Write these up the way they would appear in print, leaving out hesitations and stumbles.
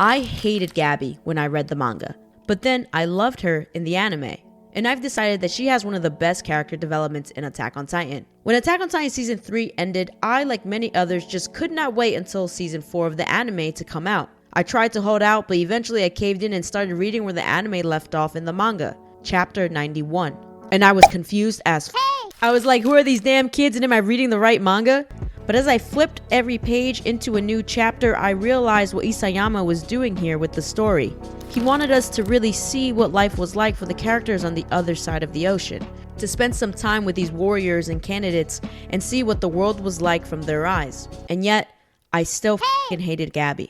I hated Gabi when I read the manga, but then I loved her in the anime. And I've decided that she has one of the best character developments in Attack on Titan. When Attack on Titan Season 3 ended, I, like many others, just could not wait until Season 4 of the anime to come out. I tried to hold out, but eventually I caved in and started reading where the anime left off in the manga, chapter 91. And I was confused as I was like, who are these damn kids and am I reading the right manga? But as I flipped every page into a new chapter, I realized what Isayama was doing here with the story. He wanted us to really see what life was like for the characters on the other side of the ocean, to spend some time with these warriors and candidates and see what the world was like from their eyes. And yet, I still hated Gabi.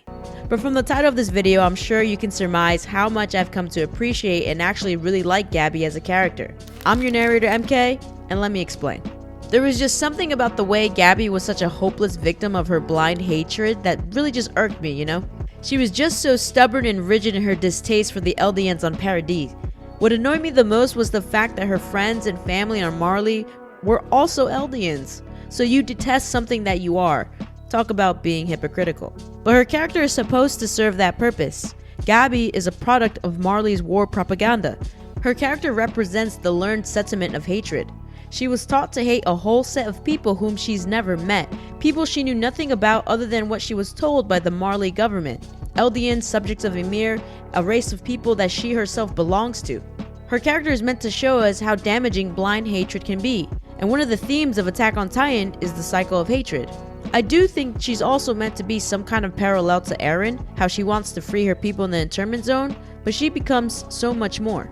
But from the title of this video, I'm sure you can surmise how much I've come to appreciate and actually really like Gabi as a character. I'm your narrator MK, and let me explain. There was just something about the way Gabi was such a hopeless victim of her blind hatred that really just irked me, you know? She was just so stubborn and rigid in her distaste for the Eldians on Paradis. What annoyed me the most was the fact that her friends and family on Marley were also Eldians. So you detest something that you are. Talk about being hypocritical. But her character is supposed to serve that purpose. Gabi is a product of Marley's war propaganda. Her character represents the learned sentiment of hatred. She was taught to hate a whole set of people whom she's never met, people she knew nothing about other than what she was told by the Marley government. Eldians, subjects of Ymir, a race of people that she herself belongs to. Her character is meant to show us how damaging blind hatred can be, and one of the themes of Attack on Titan is the cycle of hatred. I do think she's also meant to be some kind of parallel to Eren, how she wants to free her people in the internment zone, but she becomes so much more.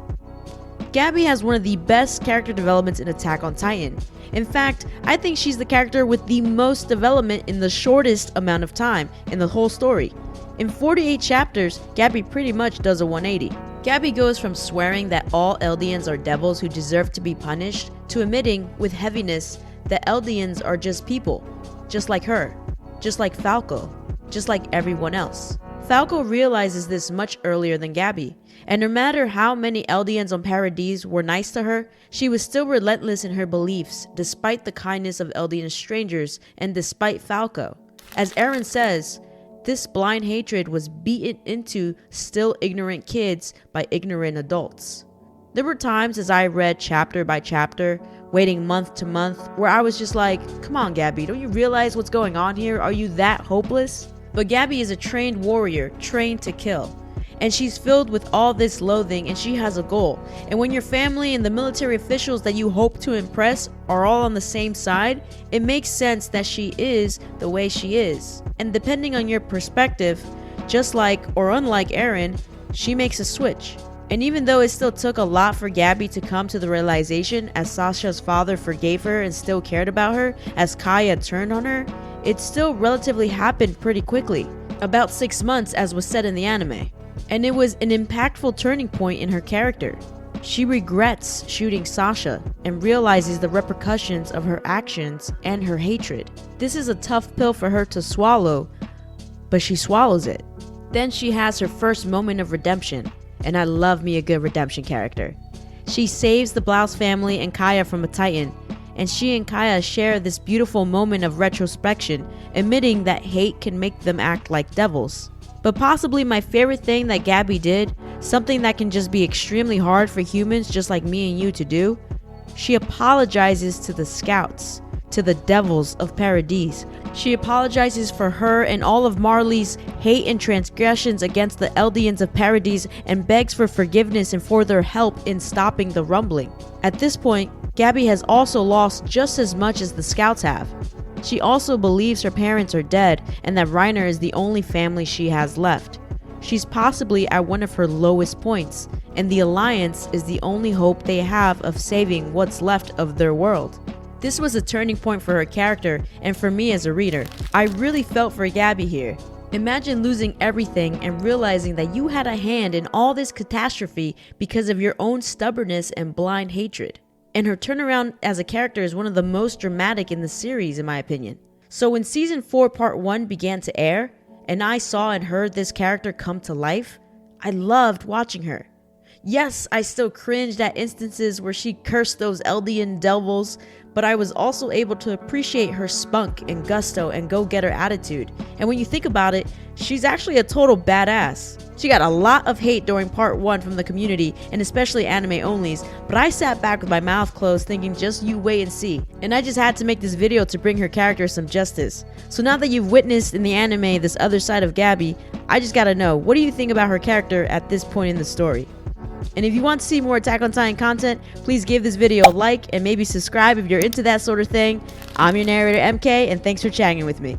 Gabi has one of the best character developments in Attack on Titan. In fact, I think she's the character with the most development in the shortest amount of time in the whole story. In 48 chapters, Gabi pretty much does a 180. Gabi goes from swearing that all Eldians are devils who deserve to be punished, to admitting with heaviness that Eldians are just people, just like her, just like Falco, just like everyone else. Falco realizes this much earlier than Gabi, and no matter how many Eldians on Paradis were nice to her, she was still relentless in her beliefs, despite the kindness of Eldian strangers and despite Falco. As Eren says, this blind hatred was beaten into still ignorant kids by ignorant adults. There were times as I read chapter by chapter, waiting month to month, where I was just like, come on Gabi, don't you realize what's going on here? Are you that hopeless? But Gabi is a trained warrior, trained to kill. And she's filled with all this loathing and she has a goal. And when your family and the military officials that you hope to impress are all on the same side, it makes sense that she is the way she is. And depending on your perspective, just like or unlike Eren, she makes a switch. And even though it still took a lot for Gabi to come to the realization, as Sasha's father forgave her and still cared about her, as Kaya turned on her, it still relatively happened pretty quickly, about 6 months as was said in the anime. And it was an impactful turning point in her character. She regrets shooting Sasha and realizes the repercussions of her actions and her hatred. This is a tough pill for her to swallow, but she swallows it. Then she has her first moment of redemption, and I love me a good redemption character. She saves the Blouse family and Kaya from a Titan, and she and Kaya share this beautiful moment of retrospection, admitting that hate can make them act like devils. But possibly my favorite thing that Gabi did, something that can just be extremely hard for humans just like me and you to do, she apologizes to the scouts, to the devils of Paradis. She apologizes for her and all of Marley's hate and transgressions against the Eldians of Paradis and begs for forgiveness and for their help in stopping the rumbling. At this point, Gabi has also lost just as much as the scouts have. She also believes her parents are dead and that Reiner is the only family she has left. She's possibly at one of her lowest points, and the Alliance is the only hope they have of saving what's left of their world. This was a turning point for her character and for me as a reader. I really felt for Gabi here. Imagine losing everything and realizing that you had a hand in all this catastrophe because of your own stubbornness and blind hatred. And her turnaround as a character is one of the most dramatic in the series, in my opinion. So when Season 4 Part 1 began to air, and I saw and heard this character come to life, I loved watching her. Yes, I still cringed at instances where she cursed those Eldian devils, but I was also able to appreciate her spunk and gusto and go-getter attitude. And when you think about it, she's actually a total badass. She got a lot of hate during part 1 from the community, and especially anime onlys, but I sat back with my mouth closed thinking just you wait and see. And I just had to make this video to bring her character some justice. So now that you've witnessed in the anime this other side of Gabi, I just gotta know, what do you think about her character at this point in the story? And if you want to see more Attack on Titan content, please give this video a like and maybe subscribe if you're into that sort of thing. I'm your narrator MK, and thanks for chatting with me.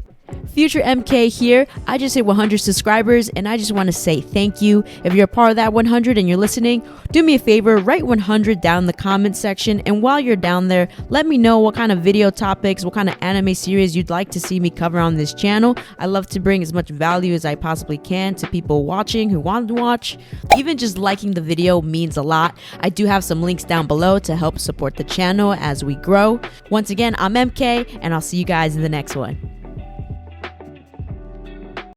Future MK here. I just hit 100 subscribers and I just want to say thank you. If you're a part of that 100 and you're listening, do me a favor, write 100 down in the comment section, and while you're down there, let me know what kind of video topics, what kind of anime series you'd like to see me cover on this channel. I love to bring as much value as I possibly can to people watching who want to watch. Even just liking the video means a lot. I do have some links down below to help support the channel as we grow. Once again, I'm MK, and I'll see you guys in the next one.